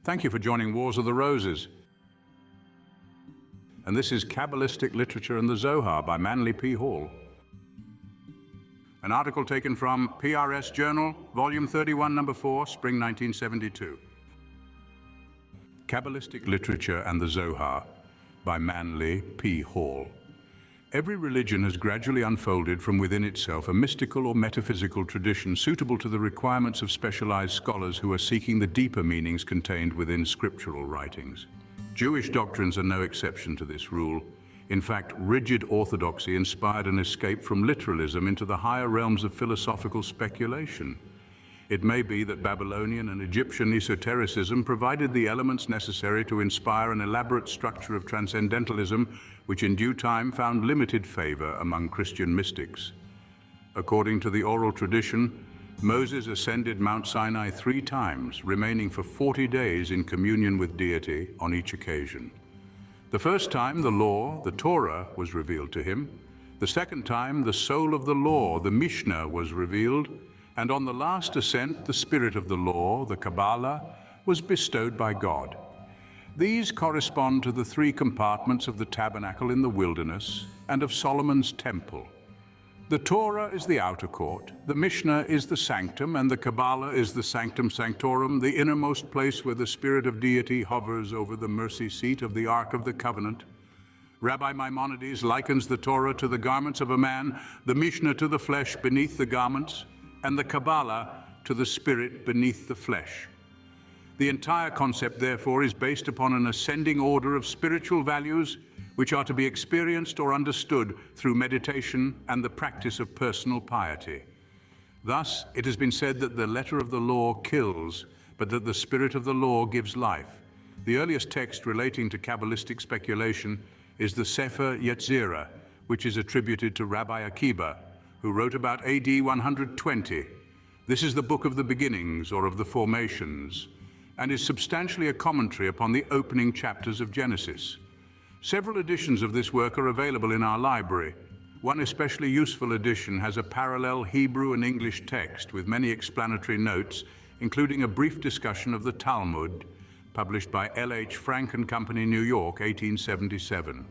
Thank you for joining Wars of the Roses. And this is Cabalistic Literature and the Zohar by Manly P. Hall. An article taken from PRS Journal, Volume 31, Number 4, Spring 1972. Cabalistic Literature and the Zohar by Manly P. Hall. Every religion has gradually unfolded from within itself a mystical or metaphysical tradition suitable to the requirements of specialized scholars who are seeking the deeper meanings contained within scriptural writings. Jewish doctrines are no exception to this rule. In fact, rigid orthodoxy inspired an escape from literalism into the higher realms of philosophical speculation. It may be that Babylonian and Egyptian esotericism provided the elements necessary to inspire an elaborate structure of transcendentalism, which in due time found limited favor among Christian mystics. According to the oral tradition, Moses ascended Mount Sinai 3 times, remaining for 40 days in communion with Deity on each occasion. The first time, the law, the Torah, was revealed to him. The second time, the soul of the law, the Mishnah, was revealed. And on the last ascent, the spirit of the law, the Cabala, was bestowed by God. These correspond to the 3 compartments of the tabernacle in the wilderness and of Solomon's temple. The Torah is the outer court, the Mishnah is the sanctum, and the Cabala is the sanctum sanctorum, the innermost place where the spirit of deity hovers over the mercy seat of the Ark of the Covenant. Rabbi Maimonides likens the Torah to the garments of a man, the Mishnah to the flesh beneath the garments, and the Cabala to the spirit beneath the flesh. The entire concept, therefore, is based upon an ascending order of spiritual values which are to be experienced or understood through meditation and the practice of personal piety. Thus, it has been said that the letter of the law kills, but that the spirit of the law gives life. The earliest text relating to Cabalistic speculation is the Sefer Yetzirah, which is attributed to Rabbi Akiba, who wrote about AD 120. This is the book of the beginnings, or of the formations, and is substantially a commentary upon the opening chapters of Genesis. Several editions of this work are available in our library. One especially useful edition has a parallel Hebrew and English text with many explanatory notes, including a brief discussion of the Talmud, published by L.H. Frank and Company, New York, 1877.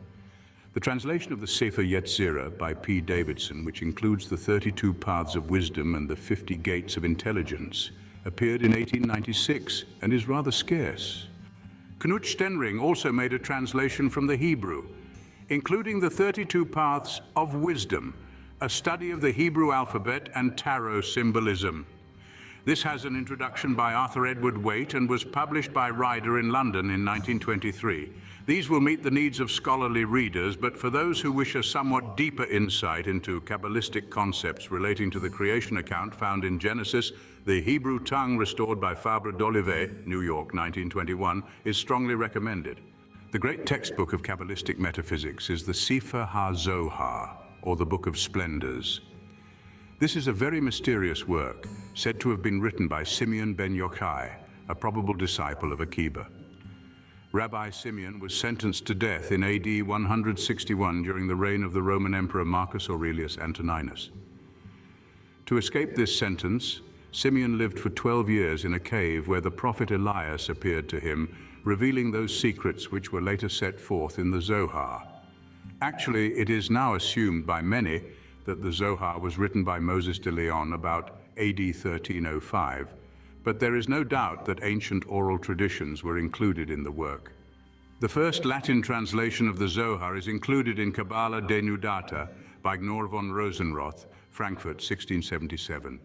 The translation of the Sefer Yetzirah by P. Davidson, which includes the 32 paths of wisdom and the 50 gates of intelligence, appeared in 1896 and is rather scarce. Knut Stenring also made a translation from the Hebrew, including the 32 paths of wisdom, a study of the Hebrew alphabet and tarot symbolism. This has an introduction by Arthur Edward Waite and was published by Ryder in London in 1923. These will meet the needs of scholarly readers, but for those who wish a somewhat deeper insight into Cabalistic concepts relating to the creation account found in Genesis, the Hebrew tongue restored by Fabre d'Olivet, New York, 1921, is strongly recommended. The great textbook of Cabalistic metaphysics is the Sefer HaZohar, or the Book of Splendors. This is a very mysterious work, said to have been written by Simeon ben Yochai, a probable disciple of Akiba. Rabbi Simeon was sentenced to death in AD 161 during the reign of the Roman Emperor Marcus Aurelius Antoninus. To escape this sentence, Simeon lived for 12 years in a cave where the prophet Elias appeared to him, revealing those secrets which were later set forth in the Zohar. Actually, it is now assumed by many that the Zohar was written by Moses de Leon about AD 1305, but there is no doubt that ancient oral traditions were included in the work. The first Latin translation of the Zohar is included in Cabala Denudata by Gnor von Rosenroth, Frankfurt, 1677.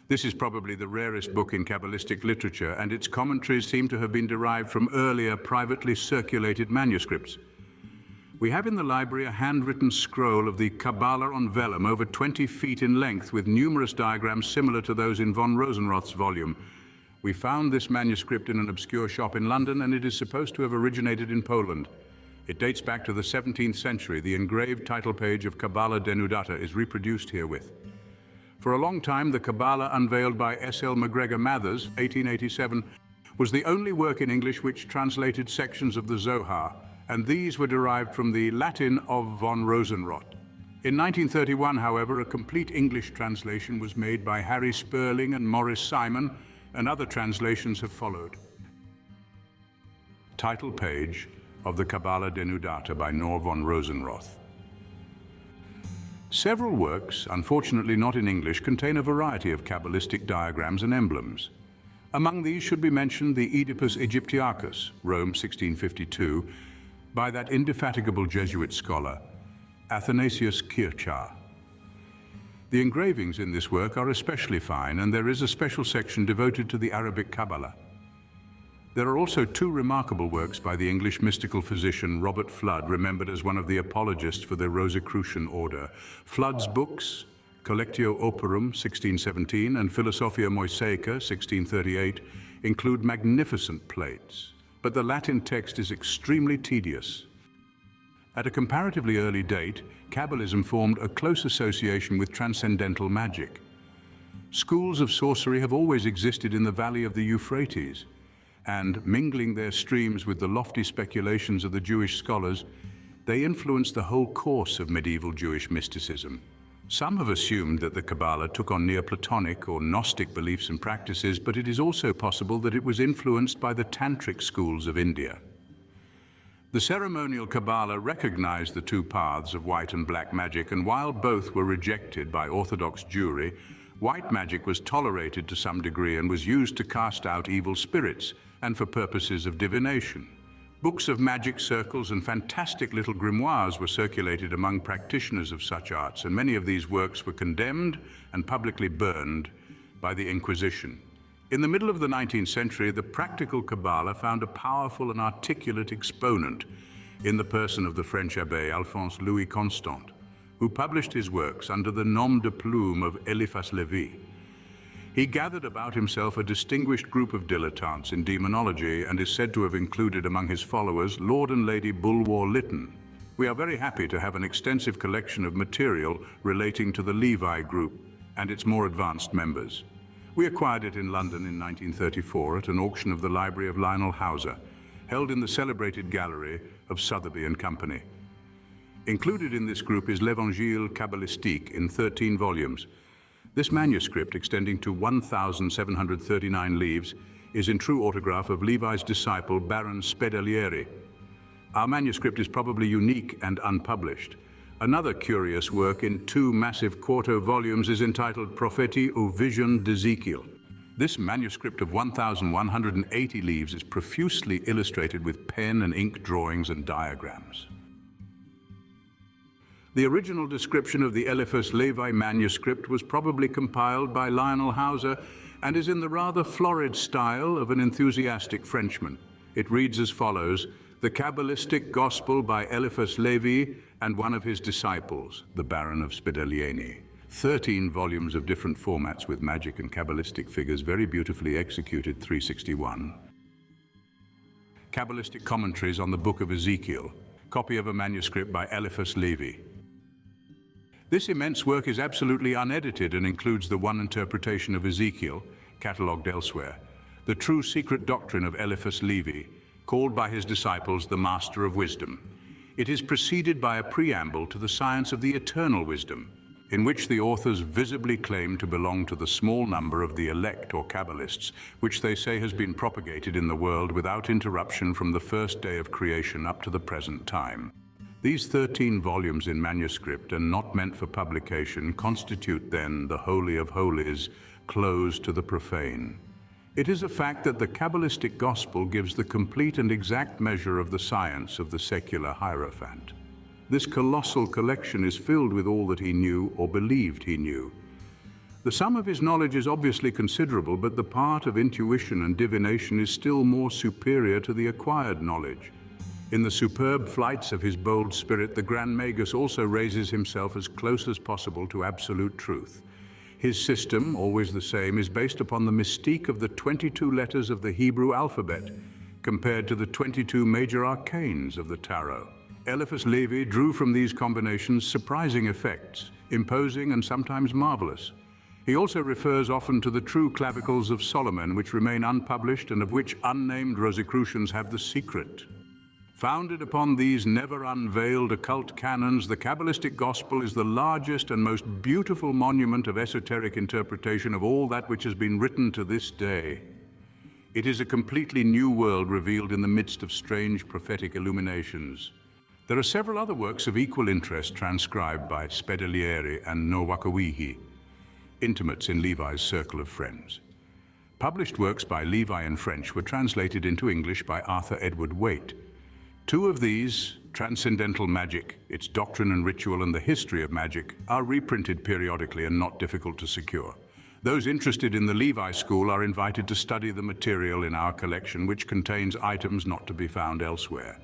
This is probably the rarest book in Cabalistic literature, and its commentaries seem to have been derived from earlier privately circulated manuscripts. We have in the library a handwritten scroll of the Cabala on vellum over 20 feet in length with numerous diagrams similar to those in von Rosenroth's volume. We found this manuscript in an obscure shop in London, and it is supposed to have originated in Poland. It dates back to the 17th century. The engraved title page of Cabala Denudata is reproduced herewith. For a long time, the Cabala unveiled by S.L. MacGregor Mathers, 1887, was the only work in English which translated sections of the Zohar, and these were derived from the Latin of von Rosenroth. In 1931, however, a complete English translation was made by Harry Sperling and Maurice Simon, and other translations have followed. title page of the Cabala Denudata by Nor von Rosenroth. Several works, unfortunately not in English, contain a variety of Cabalistic diagrams and emblems. Among these should be mentioned the Oedipus Egyptiacus, Rome 1652, by that indefatigable Jesuit scholar, Athanasius Kircher. The engravings in this work are especially fine, and there is a special section devoted to the Arabic Cabala. There are also two remarkable works by the English mystical physician Robert Fludd, remembered as one of the apologists for the Rosicrucian order. Fludd's books, Collectio Operum, 1617, and Philosophia Moisaica, 1638, include magnificent plates, but the Latin text is extremely tedious. At a comparatively early date, Cabalism formed a close association with transcendental magic. Schools of sorcery have always existed in the valley of the Euphrates, and mingling their streams with the lofty speculations of the Jewish scholars, they influenced the whole course of medieval Jewish mysticism. Some have assumed that the Cabala took on Neoplatonic or Gnostic beliefs and practices, but it is also possible that it was influenced by the Tantric schools of India. The ceremonial Cabala recognized the two paths of white and black magic, and while both were rejected by Orthodox Jewry, white magic was tolerated to some degree and was used to cast out evil spirits and for purposes of divination. Books of magic circles and fantastic little grimoires were circulated among practitioners of such arts, and many of these works were condemned and publicly burned by the Inquisition. In the middle of the 19th century, the practical Cabala found a powerful and articulate exponent in the person of the French Abbé Alphonse Louis Constant, who published his works under the nom de plume of Eliphas Levi. He gathered about himself a distinguished group of dilettantes in demonology and is said to have included among his followers Lord and Lady Bulwer Lytton. We are very happy to have an extensive collection of material relating to the Levi group and its more advanced members. We acquired it in London in 1934 at an auction of the library of Lionel Hauser, held in the celebrated gallery of Sotheby and Company. Included in this group is L'Evangile Cabalistique in 13 volumes. This manuscript, extending to 1,739 leaves, is in true autograph of Levi's disciple Baron Spedalieri. Our manuscript is probably unique and unpublished. Another curious work in two massive quarto volumes is entitled Prophetie ou Vision d'Ezekiel. This manuscript of 1,180 leaves is profusely illustrated with pen and ink drawings and diagrams. The original description of the Eliphas Levi manuscript was probably compiled by Lionel Hauser and is in the rather florid style of an enthusiastic Frenchman. It reads as follows: The Cabalistic Gospel by Eliphas Levi and one of his disciples, the Baron of Spedalieni. 13 volumes of different formats with magic and Cabalistic figures, very beautifully executed, 361. Cabalistic commentaries on the Book of Ezekiel, copy of a manuscript by Eliphas Levi. This immense work is absolutely unedited and includes the one interpretation of Ezekiel, catalogued elsewhere, the true secret doctrine of Eliphas Levi, called by his disciples the Master of Wisdom. It is preceded by a preamble to the science of the eternal wisdom, in which the authors visibly claim to belong to the small number of the elect or Kabbalists, which they say has been propagated in the world without interruption from the first day of creation up to the present time. These 13 volumes in manuscript and not meant for publication constitute then the Holy of Holies, closed to the profane. It is a fact that the Cabalistic gospel gives the complete and exact measure of the science of the secular Hierophant. This colossal collection is filled with all that he knew or believed he knew. The sum of his knowledge is obviously considerable, but the part of intuition and divination is still more superior to the acquired knowledge. In the superb flights of his bold spirit, the Grand Magus also raises himself as close as possible to absolute truth. His system, always the same, is based upon the mystique of the 22 letters of the Hebrew alphabet, compared to the 22 major arcanes of the tarot. Eliphas Levi drew from these combinations surprising effects, imposing and sometimes marvelous. He also refers often to the true clavicles of Solomon, which remain unpublished and of which unnamed Rosicrucians have the secret. Founded upon these never unveiled occult canons, the Cabalistic gospel is the largest and most beautiful monument of esoteric interpretation of all that which has been written to this day. It is a completely new world revealed in the midst of strange prophetic illuminations. There are several other works of equal interest transcribed by Spedalieri and Nowakawihi, intimates in Levi's circle of friends. Published works by Levi in French were translated into English by Arthur Edward Waite. Two of these, Transcendental Magic, Its Doctrine and Ritual, and the History of Magic, are reprinted periodically and not difficult to secure. Those interested in the Levi school are invited to study the material in our collection, which contains items not to be found elsewhere.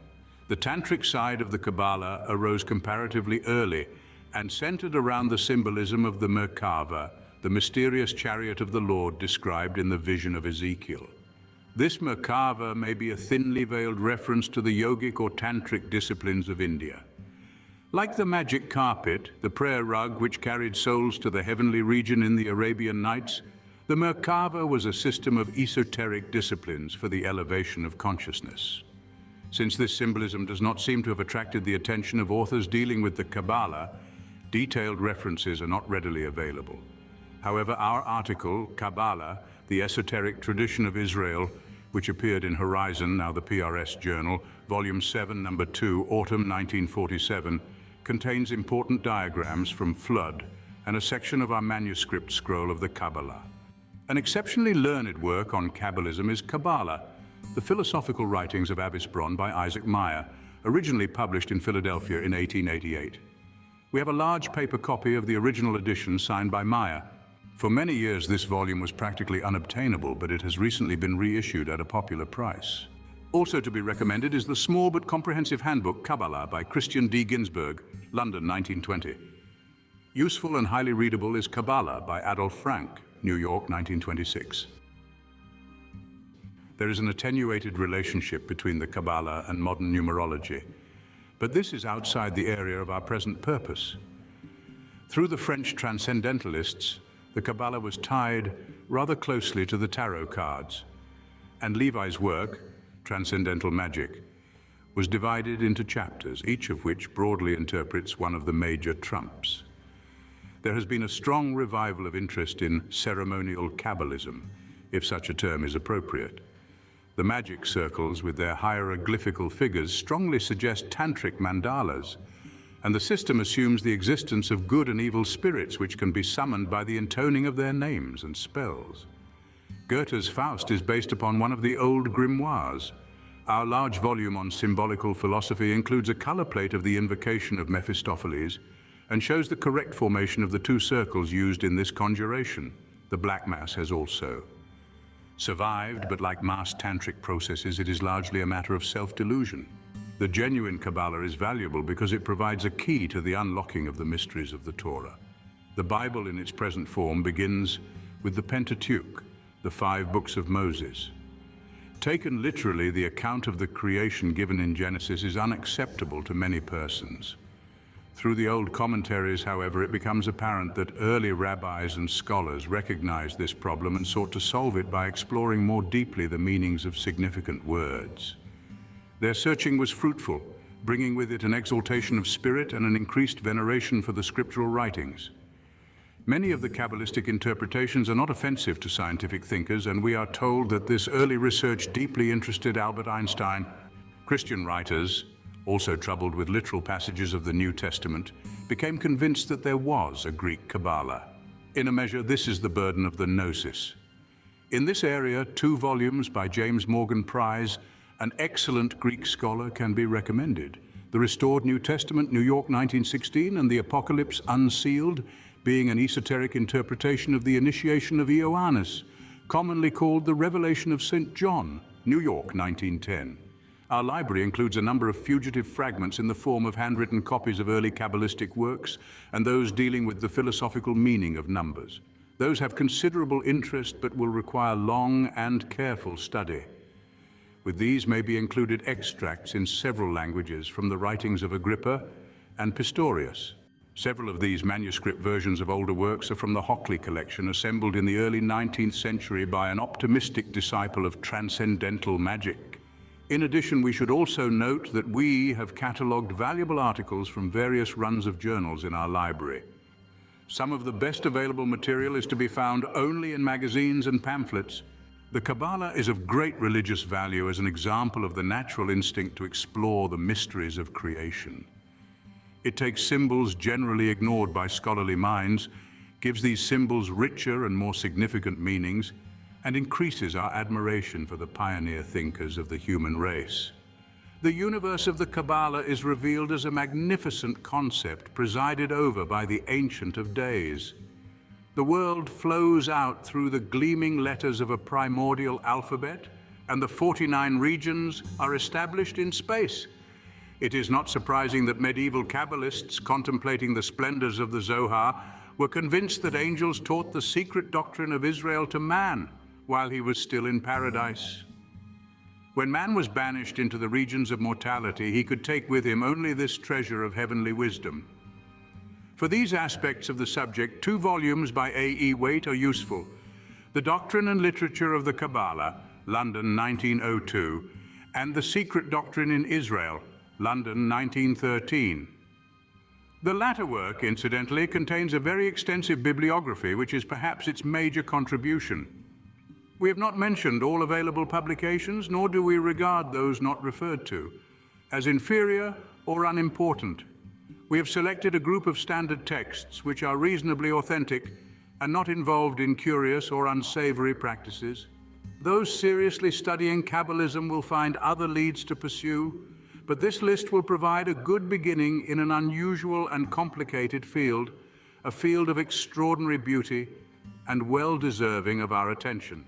The Tantric side of the Cabala arose comparatively early and centered around the symbolism of the Merkava, the mysterious chariot of the Lord described in the vision of Ezekiel. This Merkava may be a thinly veiled reference to the yogic or tantric disciplines of India. Like the magic carpet, the prayer rug which carried souls to the heavenly region in the Arabian Nights, the Merkava was a system of esoteric disciplines for the elevation of consciousness. Since this symbolism does not seem to have attracted the attention of authors dealing with the Cabala, detailed references are not readily available. However, our article, Cabala, the Esoteric Tradition of Israel, which appeared in Horizon, now the PRS Journal, Volume 7, Number 2, Autumn 1947, contains important diagrams from Flood and a section of our manuscript scroll of the Cabala. An exceptionally learned work on Cabalism is Cabala, the philosophical writings of Avis Bron by Isaac Meyer, originally published in Philadelphia in 1888. We have a large paper copy of the original edition signed by Meyer. For many years, this volume was practically unobtainable, but it has recently been reissued at a popular price. Also to be recommended is the small but comprehensive handbook Cabala by Christian D. Ginsberg, London, 1920. Useful and highly readable is Cabala by Adolf Frank, New York, 1926. There is an attenuated relationship between the Cabala and modern numerology, but this is outside the area of our present purpose. Through the French transcendentalists, the Cabala was tied rather closely to the tarot cards, and Levi's work, Transcendental Magic, was divided into chapters, each of which broadly interprets one of the major trumps. There has been a strong revival of interest in ceremonial Cabalism, if such a term is appropriate. The magic circles with their hieroglyphical figures strongly suggest Tantric mandalas, and the system assumes the existence of good and evil spirits which can be summoned by the intoning of their names and spells. Goethe's Faust is based upon one of the old grimoires. Our large volume on symbolical philosophy includes a color plate of the invocation of Mephistopheles and shows the correct formation of the two circles used in this conjuration. The Black Mass has also survived, but like mass tantric processes, it is largely a matter of self-delusion. The genuine Cabala is valuable because it provides a key to the unlocking of the mysteries of the Torah. The Bible in its present form begins with the Pentateuch, the 5 books of Moses. Taken literally, the account of the creation given in Genesis is unacceptable to many persons. Through the old commentaries, however, it becomes apparent that early rabbis and scholars recognized this problem and sought to solve it by exploring more deeply the meanings of significant words. Their searching was fruitful, bringing with it an exaltation of spirit and an increased veneration for the scriptural writings. Many of the Cabalistic interpretations are not offensive to scientific thinkers, and we are told that this early research deeply interested Albert Einstein. Christian writers, also troubled with literal passages of the New Testament, became convinced that there was a Greek Cabala. In a measure, this is the burden of the Gnosis. In this area, 2 volumes by James Morgan Prize, an excellent Greek scholar, can be recommended. The Restored New Testament, New York, 1916, and the Apocalypse Unsealed, being an esoteric interpretation of the initiation of Ioannis, commonly called the Revelation of St. John, New York, 1910. Our library includes a number of fugitive fragments in the form of handwritten copies of early Cabalistic works and those dealing with the philosophical meaning of numbers. Those have considerable interest but will require long and careful study. With these may be included extracts in several languages from the writings of Agrippa and Pistorius. Several of these manuscript versions of older works are from the Hockley collection, assembled in the early 19th century by an optimistic disciple of transcendental magic. In addition, we should also note that we have catalogued valuable articles from various runs of journals in our library. Some of the best available material is to be found only in magazines and pamphlets. The Cabala is of great religious value as an example of the natural instinct to explore the mysteries of creation. It takes symbols generally ignored by scholarly minds, gives these symbols richer and more significant meanings, and increases our admiration for the pioneer thinkers of the human race. The universe of the Cabala is revealed as a magnificent concept presided over by the Ancient of Days. The world flows out through the gleaming letters of a primordial alphabet, and the 49 regions are established in space. It is not surprising that medieval Cabalists, contemplating the splendors of the Zohar, were convinced that angels taught the secret doctrine of Israel to man while he was still in paradise. When man was banished into the regions of mortality, he could take with him only this treasure of heavenly wisdom. For these aspects of the subject, 2 volumes by A.E. Waite are useful: The Doctrine and Literature of the Cabala, London 1902, and The Secret Doctrine in Israel, London 1913. The latter work, incidentally, contains a very extensive bibliography, which is perhaps its major contribution. We have not mentioned all available publications, nor do we regard those not referred to as inferior or unimportant. We have selected a group of standard texts which are reasonably authentic and not involved in curious or unsavory practices. Those seriously studying Cabalism will find other leads to pursue, but this list will provide a good beginning in an unusual and complicated field, a field of extraordinary beauty and well deserving of our attention.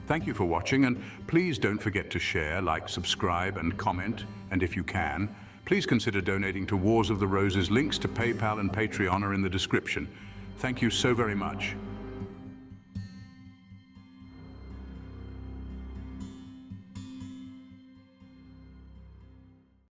Thank you for watching, and please don't forget to share, like, subscribe, and comment, and if you can, please consider donating to Wars of the Roses. Links to PayPal and Patreon are in the description. Thank you so very much.